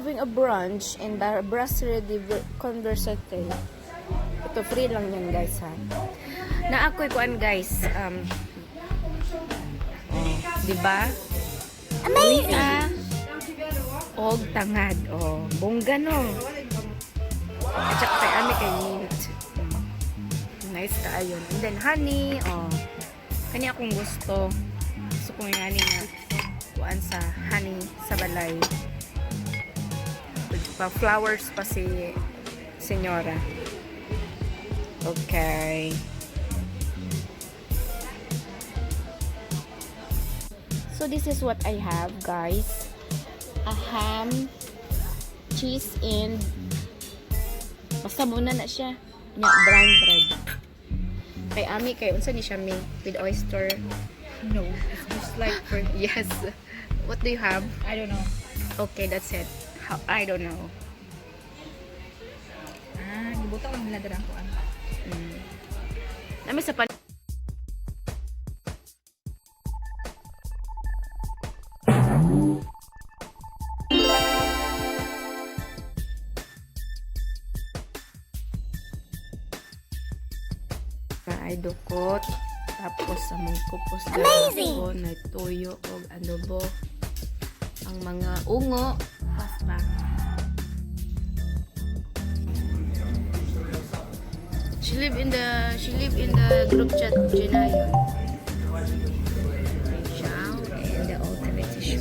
having a brunch in brasserie de Conversate. Ito, free lang yan guys ha. Na ako'y kuan guys. Diba? Amazing! Og tangad. Bongga no. At saka kay ami kay mint. Nice ka ayon. And then honey. Kanya akong gusto. Gusto kong yung honey nga. Kuan sa honey sa balay. Pa flowers pa si senyora. Okay. So this is what I have, guys. A ham, cheese, and basta muna na siya. Brown bread. Kay Ami, kay unsa ni siya may with oyster? No, it's just like for... Yes. What do you have? I don't know. Okay, that's it. I don't know. Gibuta ko nila darang kuan. Nami sa pan... ay dukot. Tapos sa mong kupos na tuyo o adobo. Ang mga ungo. Basta. She live in the group chat Ginayon. Siya and the ultimate tissue.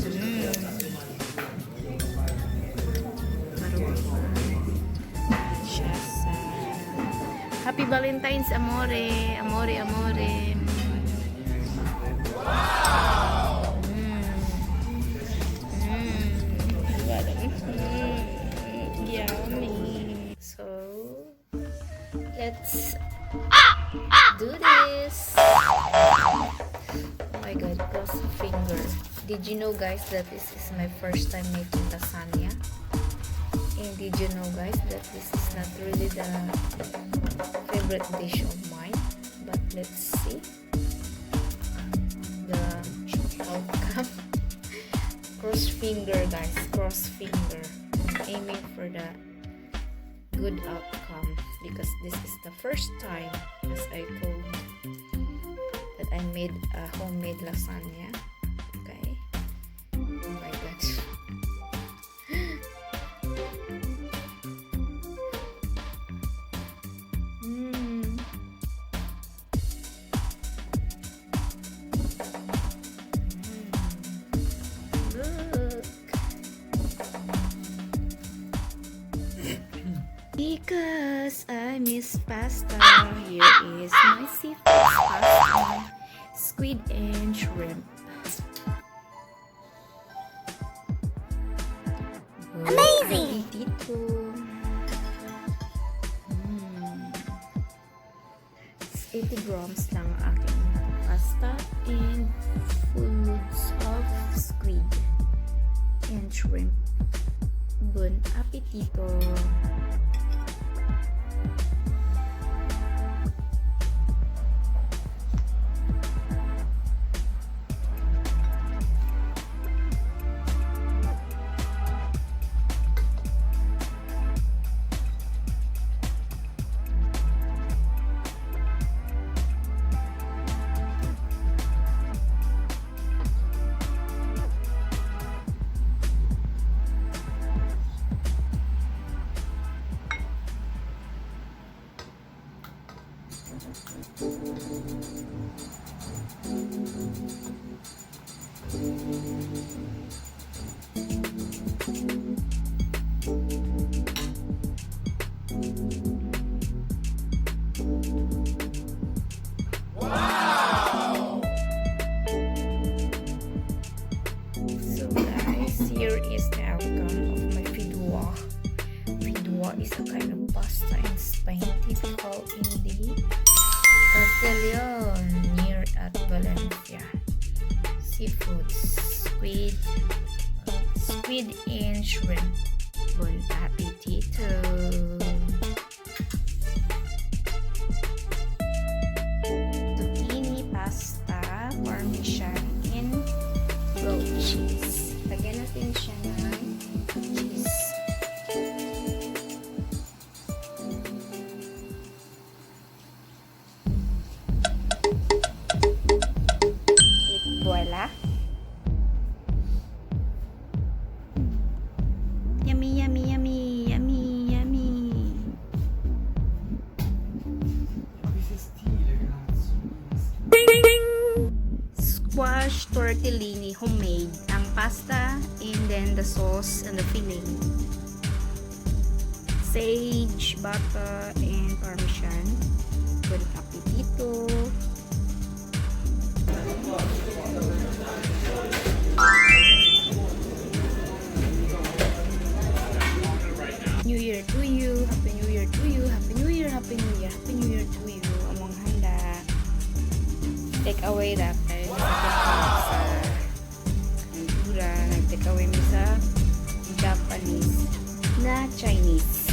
Siya sa Happy Valentine's, amore. Amore, amore. Yummy. So, let's do this. Oh my god, cross finger. Did you know guys that this is my first time making lasagna? And did you know guys that this is not really the favorite dish of mine? But let's see the outcome. Cross finger guys, cross finger. I'm aiming for the good outcome because this is the first time, as I told, that I made a homemade lasagna. Okay. Oh my god. Because I miss pasta, here is my seafood pasta, squid and shrimp. Amazing! Dito. 80 grams lang ang aking pasta and foods of squid and shrimp. Bon appetito! Wow! So guys, here is the outcome of my fidwa. Fidwa is a kind of pasta in Spain, typical in the Castellon near at Valencia. Seafood, squid and shrimp. tortellini, homemade. Ang pasta, and then the sauce and the filling. Sage, bata, and parmesan. Bon appetito! New Year to you, Happy New Year to you, Happy New Year, Happy New Year, Happy New Year to you. Among handa. Take away that sa Honduras, take away mo sa Japanese na Chinese.